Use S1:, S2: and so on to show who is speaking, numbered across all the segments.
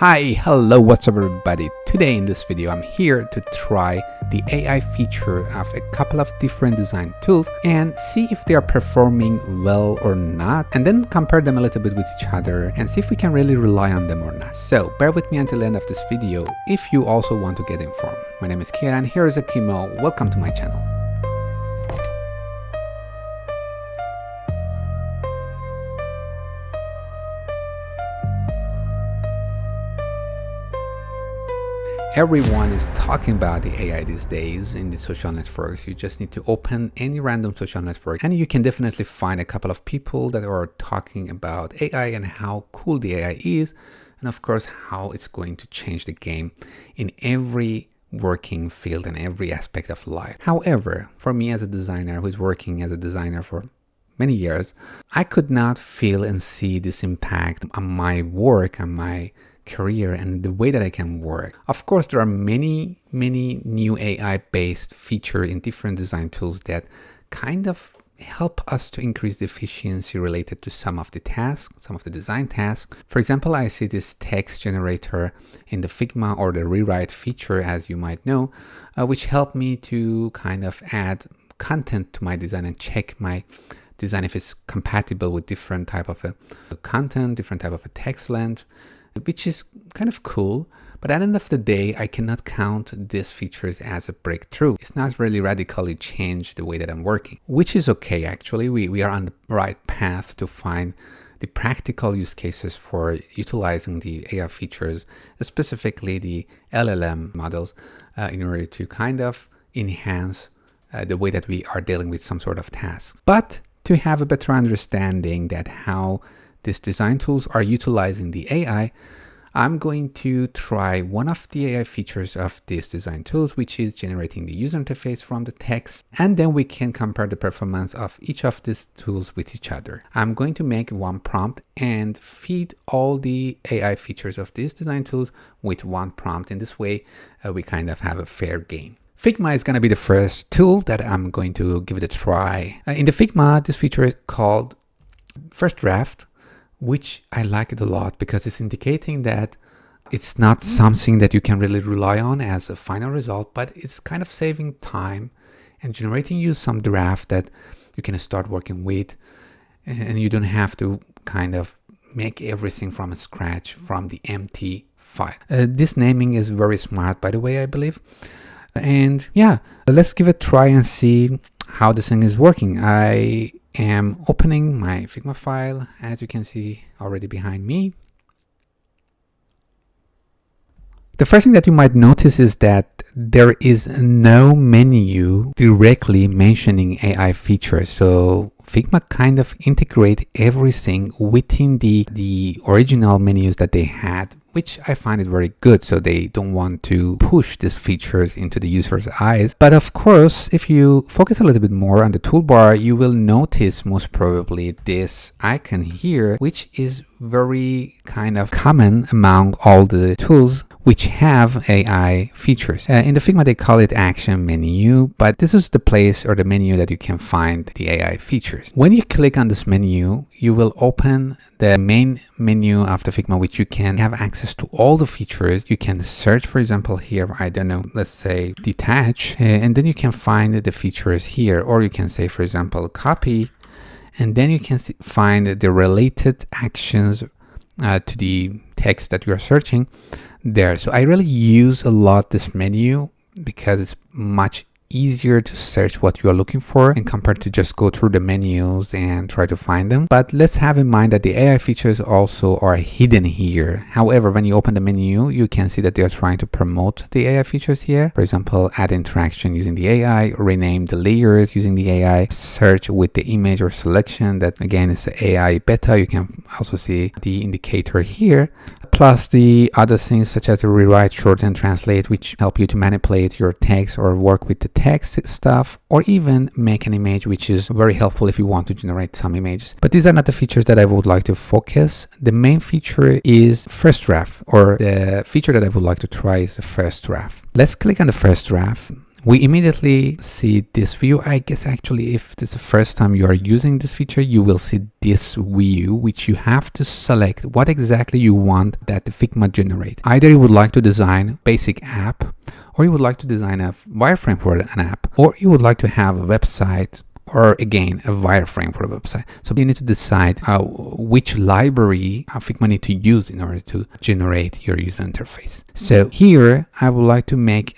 S1: Hi, hello, what's up everybody? Today in this video I'm here to try the AI feature of a couple of different design tools and see if they are performing well or not, and then compare them a little bit with each other and see if we can really rely on them or not. So bear with me until the end of this video if you also want to get informed. My name is Kia and here is a Kimo. Welcome to my channel. Everyone is talking about the AI these days in the social networks. You just need to open any random social network and you can definitely find a couple of people that are talking about AI and how cool the AI is, and of course how it's going to change the game in every working field and every aspect of life. However, for me as a designer who's working as a designer for many years, I could not feel and see this impact on my work, on my career, and the way that I can work. Of course, there are many new AI-based features in different design tools that kind of help us to increase the efficiency related to some of the tasks, some of the design tasks. For example, I see this text generator in the Figma or the rewrite feature, as you might know, which helped me to kind of add content to my design and check my design if it's compatible with different type of a content, different type of a text length, which is kind of cool. But at the end of the day, I cannot count these features as a breakthrough. It's not really radically changed the way that I'm working, which is okay actually. We are on the right path to find the practical use cases for utilizing the AI features, specifically the LLM models, in order to kind of enhance the way that we are dealing with some sort of tasks. But to have a better understanding that how these design tools are utilizing the AI, I'm going to try one of the AI features of these design tools, which is generating the user interface from the text, and then we can compare the performance of each of these tools with each other. I'm going to make one prompt and feed all the AI features of these design tools with one prompt. In this way, we kind of have a fair game. Figma is going to be the first tool that I'm going to give it a try. In the Figma, this feature is called First Draft, which I like it a lot because it's indicating that it's not something that you can really rely on as a final result, but it's kind of saving time and generating you some draft that you can start working with, and you don't have to kind of make everything from scratch from the empty file. This naming is very smart, by the way, I believe. And yeah, let's give it a try and see how this thing is working. I am opening my Figma file, as you can see already behind me. The first thing that you might notice is that there is no menu directly mentioning AI features. So Figma kind of integrate everything within the original menus that they had, which I find it very good. So they don't want to push these features into the user's eyes. But of course, if you focus a little bit more on the toolbar, you will notice most probably this icon here, which is very kind of common among all the tools which have AI features. In the Figma, they call it action menu, but this is the place or the menu that you can find the AI features. When you click on this menu, you will open the main menu of the Figma, which you can have access to all the features. You can search, for example, here, I don't know, let's say detach, and then you can find the features here, or you can say, for example, copy, and then you can find the related actions to the text that you are searching there. So I really use a lot this menu because it's much easier to search what you are looking for and compared to just go through the menus and try to find them. But let's have in mind that the AI features also are hidden here. However, when you open the menu, you can see that they are trying to promote the AI features here. For example, add interaction using the AI, rename the layers using the AI, search with the image or selection. That again is the AI beta. You can also see the indicator here, plus the other things such as the rewrite, shorten, translate, which help you to manipulate your text or work with the text stuff, or even make an image, which is very helpful if you want to generate some images. But these are not the features that I would like to focus. The main feature is First Draft, or the feature that I would like to try is the First Draft. Let's click on the First Draft. we immediately see this view. I guess actually if it's the first time you are using this feature, you will see this view, which you have to select what exactly you want that the Figma generate. Either you would like to design basic app, or you would like to design a wireframe for an app, or you would like to have a website, or again a wireframe for a website. So you need to decide which library Figma need to use in order to generate your user interface. So here I would like to make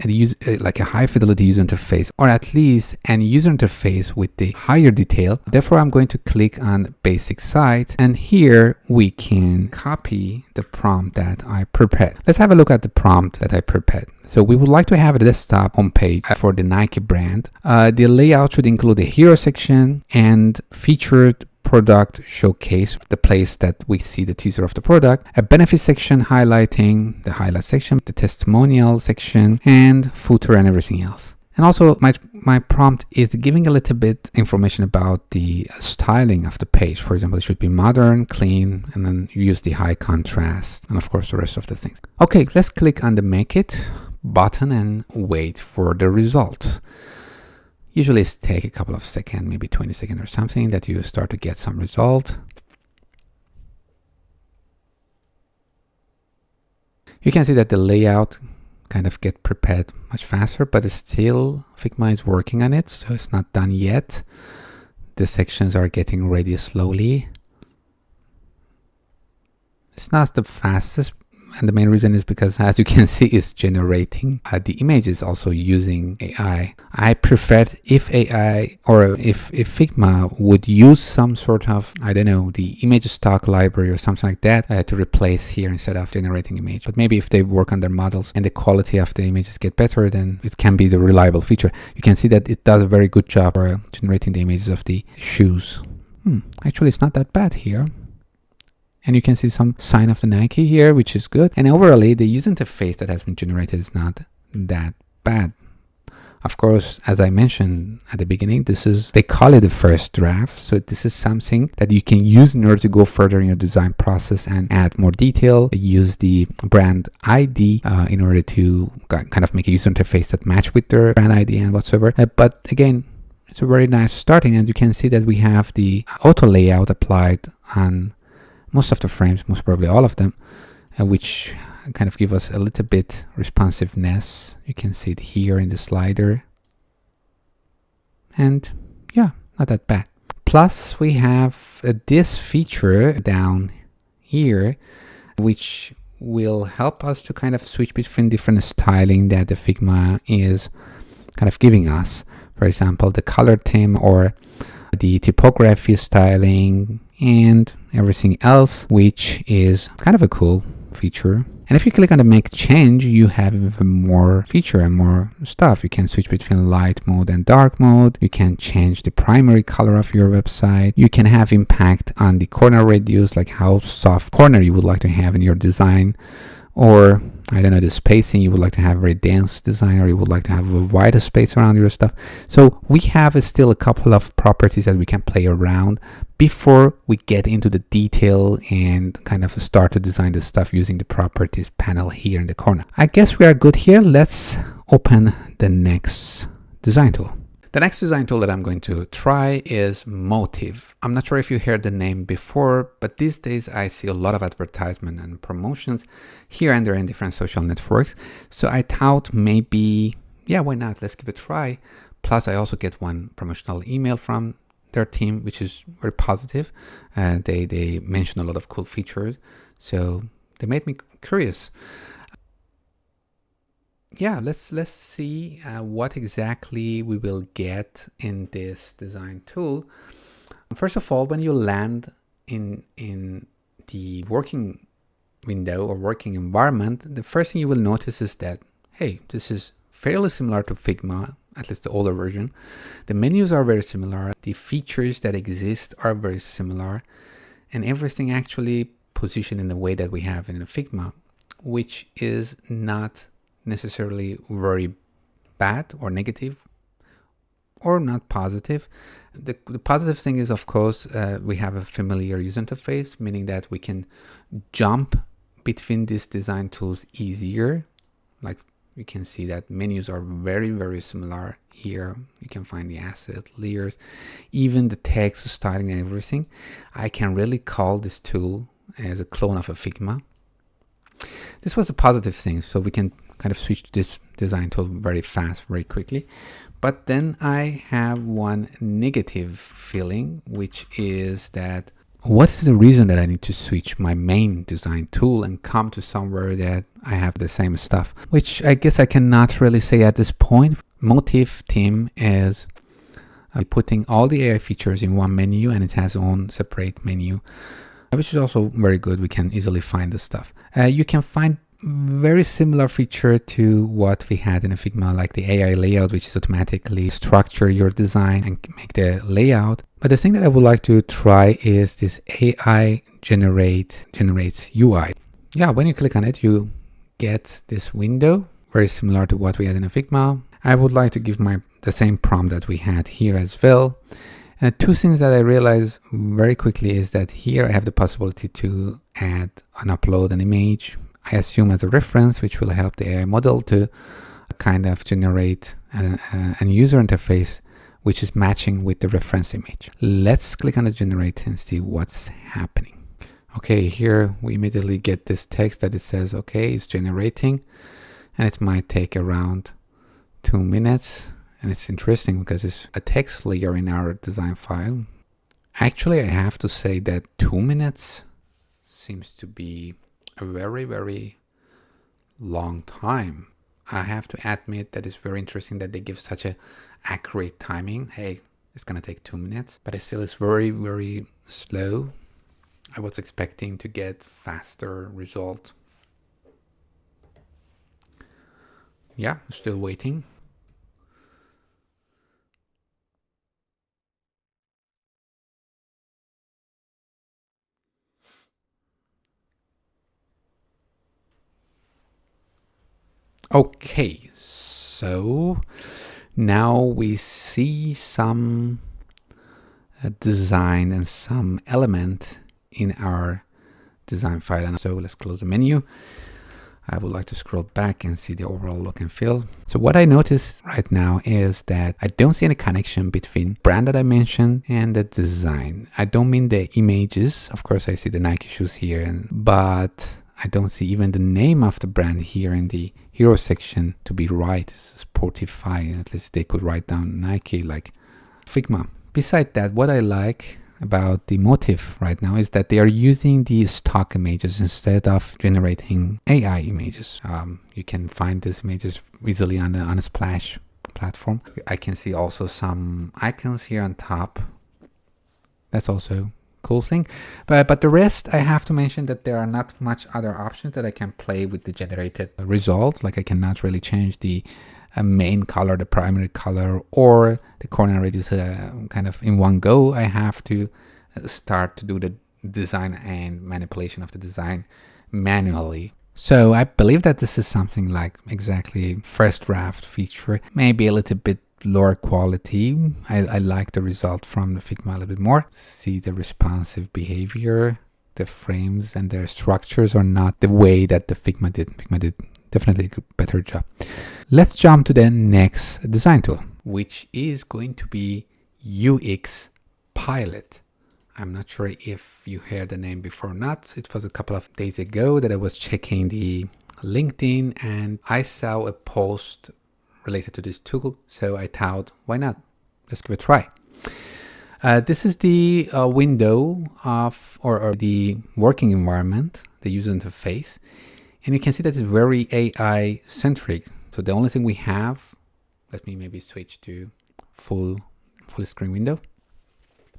S1: like a high fidelity user interface, or at least an user interface with the higher detail. Therefore I'm going to click on basic site, and here we can copy the prompt that I prepared. Let's have a look at the prompt that I prepared. So we would like to have a desktop homepage for the Nike brand. The layout should include a hero section and featured product showcase, the place that we see the teaser of the product, a benefit section highlighting the highlight section, the testimonial section, and footer and everything else. And also my prompt is giving a little bit information about the styling of the page. For example, it should be modern, clean, and then use the high contrast, and of course the rest of the things. Okay, let's click on the Make It button and wait for the result. Usually it's take a couple of seconds, maybe 20 seconds or something, that you start to get some result. You can see that the layout kind of get prepared much faster, but it's still Figma is working on it, so it's not done yet. The sections are getting ready slowly. It's not the fastest, and the main reason is because, as you can see, it's generating the images also using AI. I prefer if AI or if Figma would use some sort of, I don't know, the image stock library or something like that to replace here instead of generating image. But maybe if they work on their models and the quality of the images get better, then it can be the reliable feature. You can see that it does a very good job for generating the images of the shoes. Actually, it's not that bad here. And you can see some sign of the Nike here, which is good. And overall, the user interface that has been generated is not that bad. Of course, as I mentioned at the beginning, they call it the first draft. So this is something that you can use in order to go further in your design process and add more detail. Use the brand ID in order to kind of make a user interface that match with their brand ID and whatsoever. But again, it's a very nice starting. And you can see that we have the auto layout applied on most of the frames, most probably all of them, which kind of give us a little bit responsiveness. You can see it here in the slider. And yeah, not that bad. Plus we have this feature down here, which will help us to kind of switch between different styling that the Figma is kind of giving us. For example, the color theme or the typography styling and everything else, which is kind of a cool feature. And if you click on the make change, you have even more feature and more stuff. You can switch between light mode and dark mode. You can change the primary color of your website. You can have impact on the corner radius, like how soft corner you would like to have in your design, or I don't know, the spacing, you would like to have a very dense design, or you would like to have a wider space around your stuff. So we have still a couple of properties that we can play around before we get into the detail and kind of start to design the stuff using the properties panel here in the corner. I guess we are good here. Let's open the next design tool. The next design tool that I'm going to try is Motiff. I'm not sure if you heard the name before, but these days I see a lot of advertisement and promotions here and there in different social networks. So I thought maybe, yeah, why not? Let's give it a try. Plus I also get one promotional email from their team, which is very positive. They mention a lot of cool features. So they made me curious. Yeah, let's see what exactly we will get in this design tool. First of all, when you land in the working window or working environment, the first thing you will notice is that, hey, this is fairly similar to Figma, at least the older version. The menus are very similar. The features that exist are very similar, and everything actually positioned in the way that we have in the Figma, which is not necessarily very bad or negative or not positive. The positive thing is, of course, we have a familiar user interface, meaning that we can jump between these design tools easier. Like You can see that menus are very, very similar here. You can find the asset, layers, even the text, styling, and everything. I can really call this tool as a clone of a Figma. This was a positive thing, so we can kind of switch to this design tool very fast, very quickly. But then I have one negative feeling, which is that what is the reason that I need to switch my main design tool and come to somewhere that I have the same stuff? Which I guess I cannot really say at this point. Motiff team is putting all the AI features in one menu, and it has its own separate menu, which is also very good. We can easily find the stuff. You can find very similar feature to what we had in a Figma, like the AI layout, which is automatically structure your design and make the layout. But the thing that I would like to try is this AI generates UI. Yeah, when you click on it, you get this window, very similar to what we had in a Figma. I would like to give the same prompt that we had here as well. And two things that I realized very quickly is that here I have the possibility to add and upload an image, I assume as a reference, which will help the AI model to kind of generate a user interface which is matching with the reference image. Let's click on the generate and see what's happening. Okay, here we immediately get this text that it says, okay, it's generating, and it might take around 2 minutes. And it's interesting because it's a text layer in our design file. Actually, I have to say that 2 minutes seems to be a very, very long time. I have to admit that it's very interesting that they give such a accurate timing. Hey, it's gonna take 2 minutes, but it still is very, very slow. I was expecting to get faster result. Yeah, still waiting. Okay, so now we see some design and some element in our design file. And so let's close the menu. I would like to scroll back and see the overall look and feel. So what I notice right now is that I don't see any connection between brand that I mentioned and the design. I don't mean the images. Of course, I see the Nike shoes here, but I don't see even the name of the brand here in the hero section to be right. It's Sportify. At least they could write down Nike like Figma. Besides that, what I like about the Motiff right now is that they are using the stock images instead of generating AI images. You can find these images easily on a Splash platform. I can see also some icons here on top. That's also cool thing, but the rest I have to mention that there are not much other options that I can play with the generated result. Like I cannot really change the main color, the primary color, or the corner radius kind of in one go. I have to start to do the design and manipulation of the design manually. So I believe that this is something like exactly first draft feature, maybe a little bit lower quality. I like the result from the Figma a little bit more. See the responsive behavior, the frames and their structures are not the way that the Figma did. Figma did definitely a better job. Let's jump to the next design tool, which is going to be UX Pilot. I'm not sure if you heard the name before or not. It was a couple of days ago that I was checking the LinkedIn and I saw a post related to this tool, so I thought, why not? Let's give it a try. This is the window of or the working environment, the user interface, and you can see that it's very AI centric. So the only thing we have, let me maybe switch to full screen window.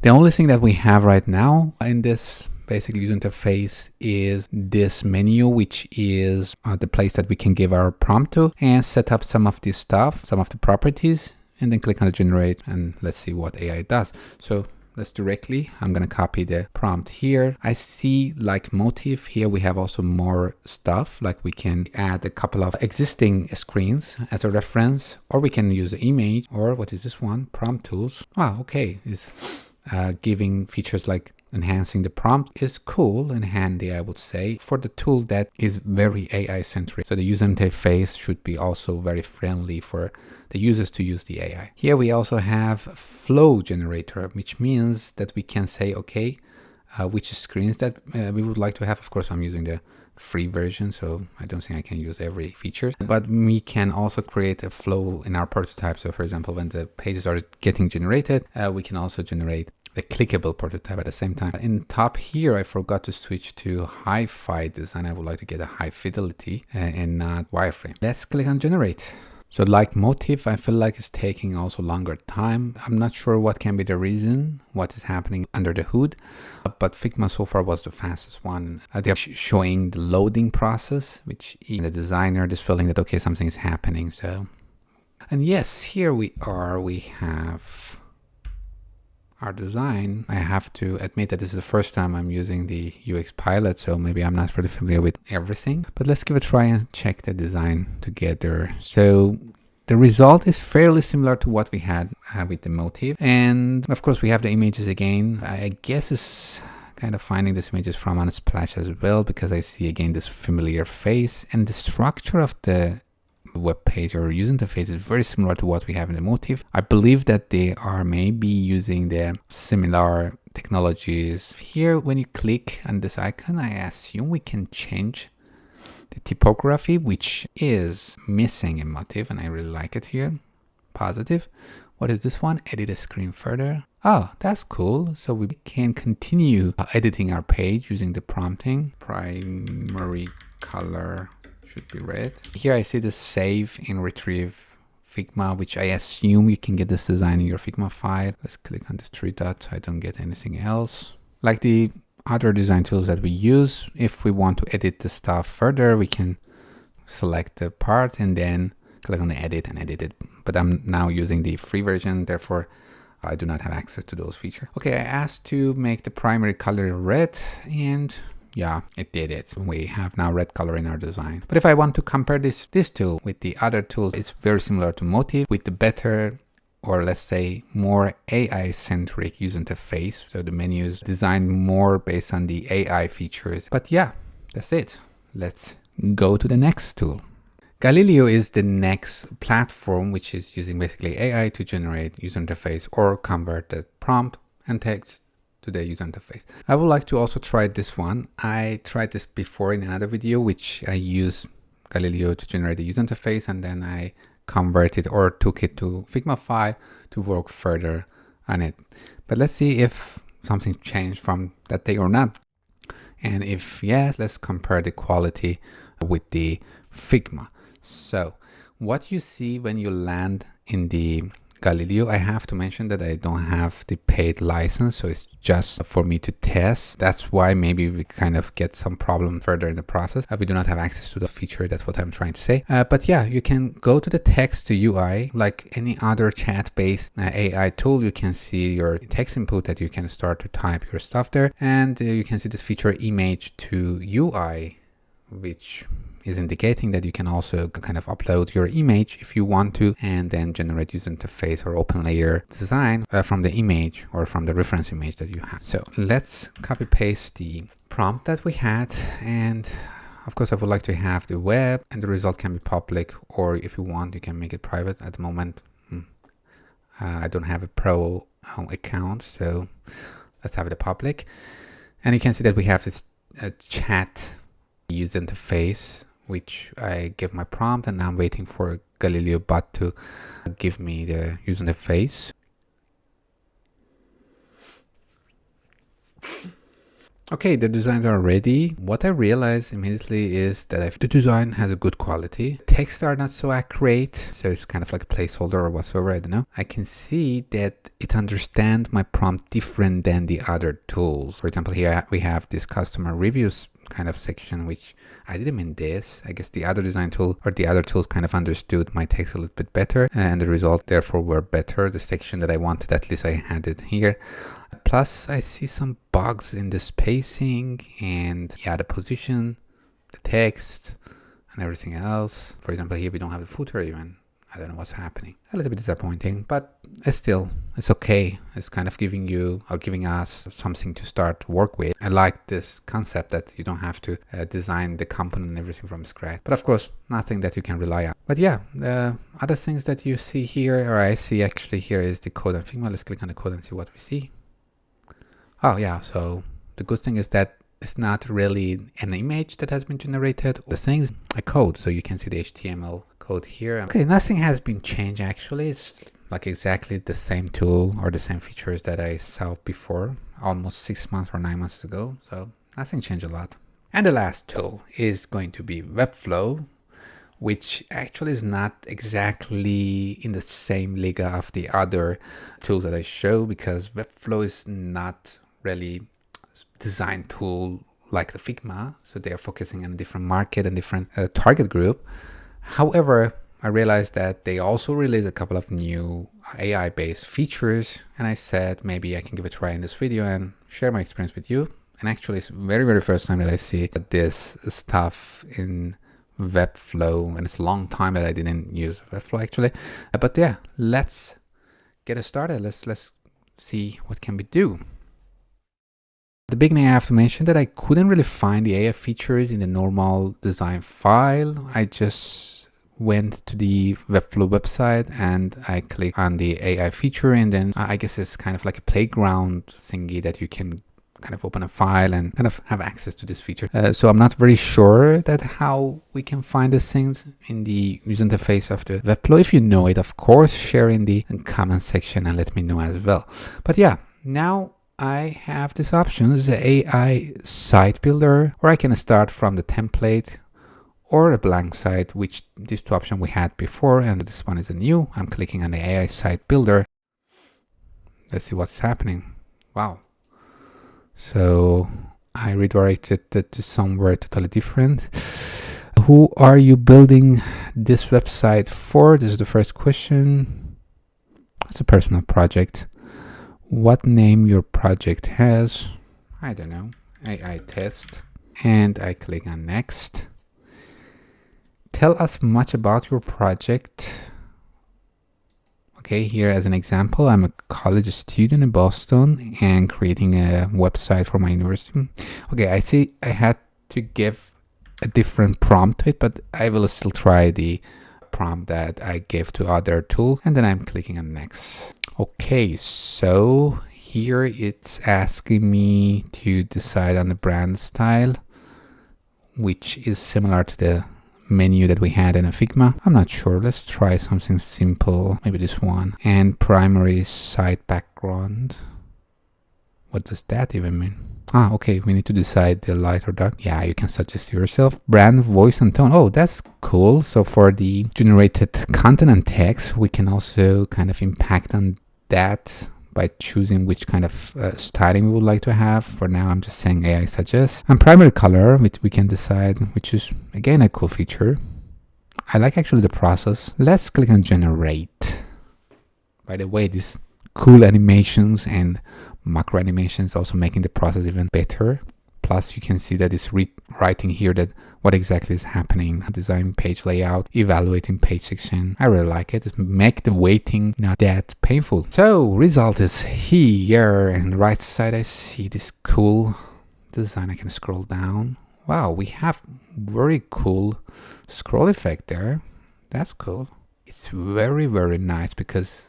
S1: The only thing that we have right now in this basic user interface is this menu, which is the place that we can give our prompt to and set up some of this stuff, some of the properties, and then click on the generate and let's see what AI does. So let's directly, I'm going to copy the prompt here. I see like Motiff here, we have also more stuff, like we can add a couple of existing screens as a reference, or we can use the image, or what is this one? Prompt tools. Wow, okay. It's giving features like enhancing the prompt is cool and handy, I would say, for the tool that is very AI centric. So the user interface should be also very friendly for the users to use the AI. Here we also have flow generator, which means that we can say, okay, which screens that we would like to have. Of course, I'm using the free version, so I don't think I can use every feature, but we can also create a flow in our prototype. So for example, when the pages are getting generated, we can also generate a clickable prototype at the same time. In top here, I forgot to switch to hi-fi design. I would like to get a high fidelity and not wireframe. Let's click on generate. So like Motiff, I feel like it's taking also longer time. I'm not sure what can be the reason, what is happening under the hood, but Figma so far was the fastest one. They're showing the loading process, which even the designer is feeling that, okay, something is happening. So, and yes, here we are, we have our design. I have to admit that this is the first time I'm using the UX pilot, so maybe I'm not really familiar with everything, but let's give it a try and check the design together. So the result is fairly similar to what we had with the Motiff. And of course we have the images again. I guess it's kind of finding these images from Unsplash as well, because I see again this familiar face, and the structure of the web page or user interface is very similar to what we have in the Motiff. I believe that they are maybe using the similar technologies. Here, when you click on this icon, I assume we can change the typography, which is missing in Motiff, and I really like it here. Positive. What is this one? Edit a screen further. Oh, that's cool. So we can continue editing our page using the prompting. Primary color should be red. Here I see the save and retrieve Figma, which I assume you can get this design in your Figma file. Let's click on this three dots so I don't get anything else. Like the other design tools that we use, if we want to edit the stuff further, we can select the part and then click on the edit and edit it. But I'm now using the free version, therefore I do not have access to those features. Okay, I asked to make the primary color red, and yeah, it did it. We have now red color in our design. But if I want to compare this tool with the other tools, it's very similar to Motiff with the better, or let's say more AI-centric user interface. So the menu is designed more based on the AI features. But yeah, that's it. Let's go to the next tool. Galileo is the next platform, which is using basically AI to generate user interface or convert the prompt and text to the user interface. I would like to also try this one. I tried this before in another video, which I used Galileo to generate the user interface, and then I converted or took it to Figma file to work further on it. But let's see if something changed from that day or not. And if yes, let's compare the quality with the Figma. So what you see when you land in the Galileo, I have to mention that I don't have the paid license, so it's just for me to test. That's why maybe we kind of get some problem further in the process. We do not have access to the feature. That's what I'm trying to say. But yeah, you can go to the text to UI like any other chat-based AI tool. You can see your text input that you can start to type your stuff there, and you can see this feature image to UI, which is indicating that you can also kind of upload your image if you want to, and then generate user interface or open layer design from the image or from the reference image that you have. So let's copy paste the prompt that we had, and of course I would like to have the web, and the result can be public, or if you want you can make it private. At the moment I don't have a pro account, so let's have it a public. And you can see that we have this chat user interface, which I give my prompt, and now I'm waiting for Galileo bot to give me the user interface. Okay, the designs are ready. What I realized immediately is that the design has a good quality. Texts are not so accurate, so it's kind of like a placeholder or whatsoever, I don't know. I can see that it understands my prompt different than the other tools. For example, here we have this customer reviews kind of section, which I didn't mean this. I guess the other design tool or the other tools kind of understood my text a little bit better, and the result therefore were better. The section that I wanted, at least I had it here. Plus I see some bugs in the spacing and yeah, the position, the text and everything else. For example, here we don't have the footer even. I don't know what's happening. A little bit disappointing, but it's okay. It's kind of giving you or giving us something to start to work with. I like this concept that you don't have to design the component and everything from scratch. But of course, nothing that you can rely on. But yeah, the other things that you see here, or I see actually here, is the code on Figma. Let's click on the code and see what we see. Oh yeah, so the good thing is that it's not really an image that has been generated. The thing is a code, so you can see the HTML code here. Okay, nothing has been changed actually. It's like exactly the same tool or the same features that I saw before, almost 6 months or 9 months ago. So nothing changed a lot. And the last tool is going to be Webflow, which actually is not exactly in the same league of the other tools that I show, because Webflow is not really design tool like the Figma, so they are focusing on a different market and different target group. However, I realized that they also released a couple of new AI based features, and I said maybe I can give it a try in this video and share my experience with you. And actually it's very first time that I see this stuff in Webflow, and it's a long time that I didn't use Webflow actually. But yeah, let's get it started. Let's see what can we do. At the beginning, I have to mention that I couldn't really find the AI features in the normal design file. I just went to the Webflow website and I clicked on the AI feature, and then I guess it's kind of like a playground thingy that you can kind of open a file and kind of have access to this feature. So I'm not very sure that how we can find these things in the user interface of the Webflow. If you know it, of course, share in the comment section and let me know as well. But yeah, now I have this option, the AI site builder, or I can start from the template or a blank site, which these two options we had before, and this one is a new. I'm clicking on the AI site builder. Let's see what's happening. Wow. So I redirected it to somewhere totally different. Who are you building this website for? This is the first question. It's a personal project. What name your project has? I don't know. AI test. And I click on next. Tell us much about your project. Okay, here as an example, I'm a college student in Boston and creating a website for my university. Okay, I see I had to give a different prompt to it, but I will still try the prompt that I gave to other tool, and then I'm clicking on next. Okay, so here it's asking me to decide on the brand style, which is similar to the menu that we had in a Figma. I'm not sure. Let's try something simple, maybe this one. And primary site background. What does that even mean? Ah, okay, we need to decide the light or dark. Yeah, you can suggest yourself. Brand, voice, and tone. Oh, that's cool. So for the generated content and text, we can also kind of impact on that by choosing which kind of styling we would like to have. For now, I'm just saying AI suggest. And primary color, which we can decide, which is again a cool feature. I like actually the process. Let's click on generate. By the way, these cool animations and macro animations also making the process even better. Plus you can see that it's writing here that what exactly is happening. Design page layout, evaluating page section. I really like it. It make the waiting not that painful. So result is here, and the right side I see this cool design. I can scroll down. Wow, we have very cool scroll effect there. That's cool. It's very nice because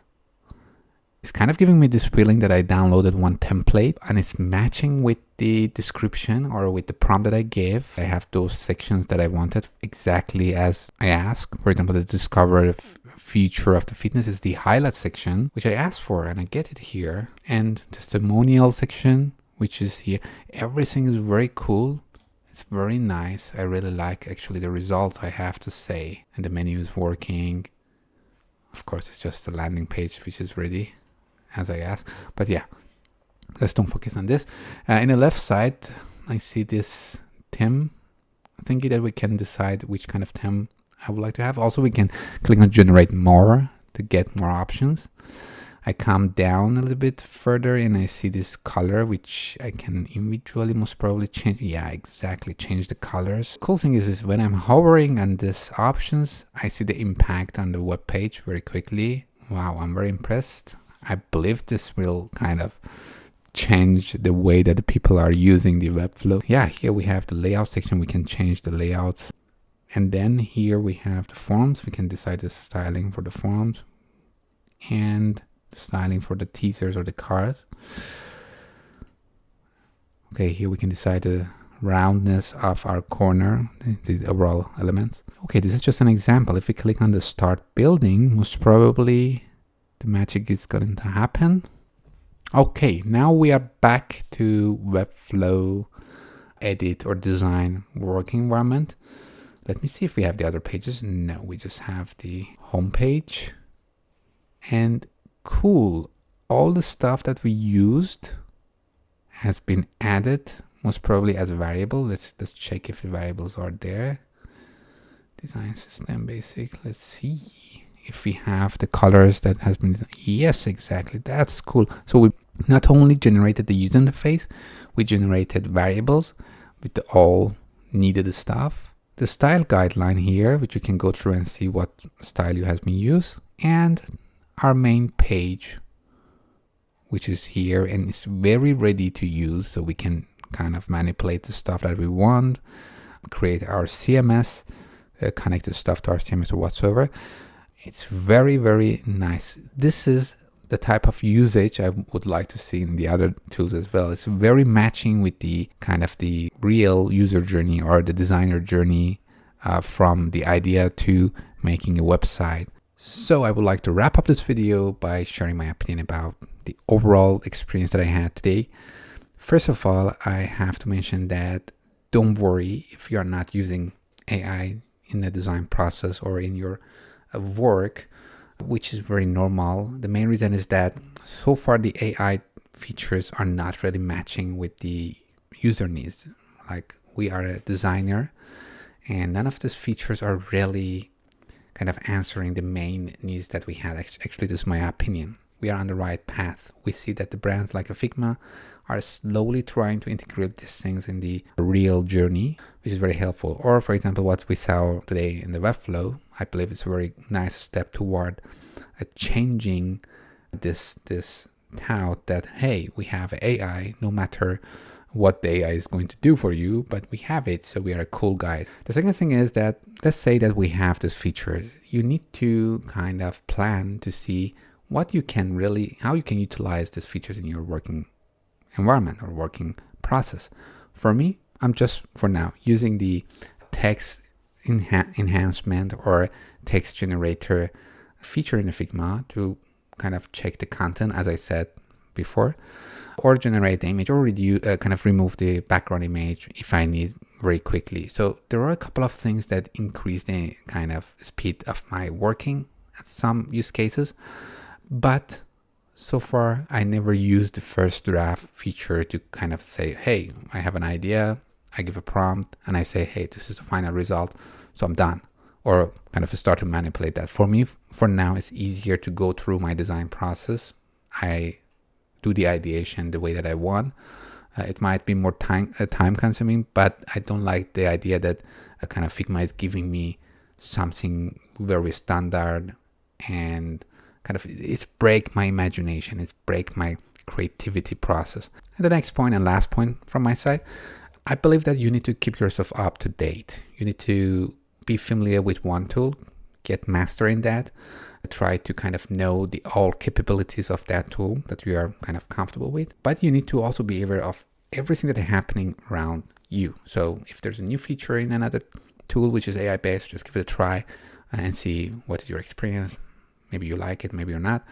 S1: it's kind of giving me this feeling that I downloaded one template and it's matching with the description or with the prompt that I gave. I have those sections that I wanted exactly as I asked. For example, the discover feature of the fitness is the highlight section, which I asked for, and I get it here. And testimonial section, which is here. Everything is very cool. It's very nice. I really like actually the results, I have to say. And the menu is working. Of course, it's just a landing page which is ready as I asked. But yeah, let's don't focus on this. In the left side, I see this theme thingy that we can decide which kind of theme I would like to have. Also, we can click on generate more to get more options. I come down a little bit further and I see this color, which I can individually most probably change. Yeah, exactly, change the colors. Cool thing is when I'm hovering on these options, I see the impact on the web page very quickly. Wow, I'm very impressed. I believe this will kind of change the way that the people are using the Webflow. Yeah, here we have the layout section. We can change the layout. And then here we have the forms. We can decide the styling for the forms and the styling for the teasers or the cards. Okay, here we can decide the roundness of our corner, the overall elements. Okay, this is just an example. If we click on the start building, most probably the magic is going to happen. Okay, now we are back to Webflow edit or design working environment. Let me see if we have the other pages. No, we just have the home page. And cool, all the stuff that we used has been added, most probably as a variable. Let's check if the variables are there. Design system basic. Let's see if we have the colors that has been. Yes, exactly. That's cool. So we not only generated the user interface, we generated variables with the all needed stuff. The style guideline here, which you can go through and see what style you has been used, and our main page, which is here, and it's very ready to use. So we can kind of manipulate the stuff that we want, create our CMS, connect the stuff to our CMS or whatsoever. It's very, very nice. This is the type of usage I would like to see in the other tools as well. It's very matching with the kind of the real user journey or the designer journey from the idea to making a website. So I would like to wrap up this video by sharing my opinion about the overall experience that I had today. First of all, I have to mention that don't worry if you are not using AI in the design process or in your work, which is very normal. The main reason is that so far the AI features are not really matching with the user needs. Like, we are a designer and none of these features are really kind of answering the main needs that we had. Actually, this is my opinion. We are on the right path. We see that the brands like a Figma are slowly trying to integrate these things in the real journey, which is very helpful. Or for example, what we saw today in the Webflow, I believe it's a very nice step toward changing this thought that, hey, we have AI, no matter what the AI is going to do for you, but we have it, so we are a cool guy. The second thing is that, let's say that we have this feature. You need to kind of plan to see what you can really, how you can utilize these features in your working environment or working process. For me, I'm just for now using the text enhancement or text generator feature in the Figma to kind of check the content, as I said before, or generate the image, or kind of remove the background image if I need very quickly. So there are a couple of things that increase the kind of speed of my working at some use cases, but so far I never used the first draft feature to kind of say, hey, I have an idea, I give a prompt and I say, hey, this is the final result, so I'm done, or kind of start to manipulate that. For me, for now, it's easier to go through my design process. I do the ideation the way that I want. It might be more time consuming, but I don't like the idea that a kind of Figma is giving me something very standard and kind of it's break my imagination, it's break my creativity process. And the next point and last point from my side, I believe that you need to keep yourself up to date. You need to be familiar with one tool, get mastering that, try to kind of know the all capabilities of that tool that you are kind of comfortable with. But you need to also be aware of everything that is happening around you. So if there's a new feature in another tool which is AI based, just give it a try and see what is your experience. Maybe you like it, maybe you're not.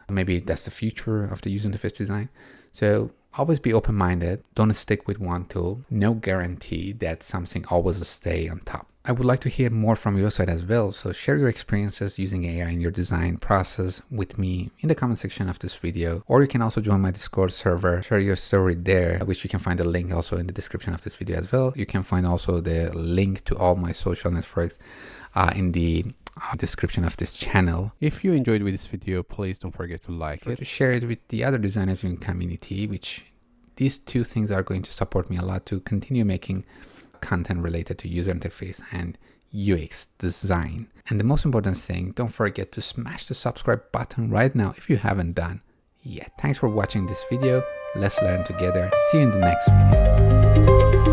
S1: Maybe that's the future of the user interface design. So always be open-minded. Don't stick with one tool. No guarantee that something always will stay on top. I would like to hear more from your side as well. So share your experiences using AI in your design process with me in the comment section of this video. Or you can also join my Discord server, share your story there, which you can find a link also in the description of this video as well. You can find also the link to all my social networks in the description of this channel.
S2: If you enjoyed with this video, please don't forget to like it.
S1: To share it with the other designers in the community, which these two things are going to support me a lot to continue making content related to user interface and UX design. And the most important thing, don't forget to smash the subscribe button right now if you haven't done yet. Thanks for watching this video. Let's learn together. See you in the next video.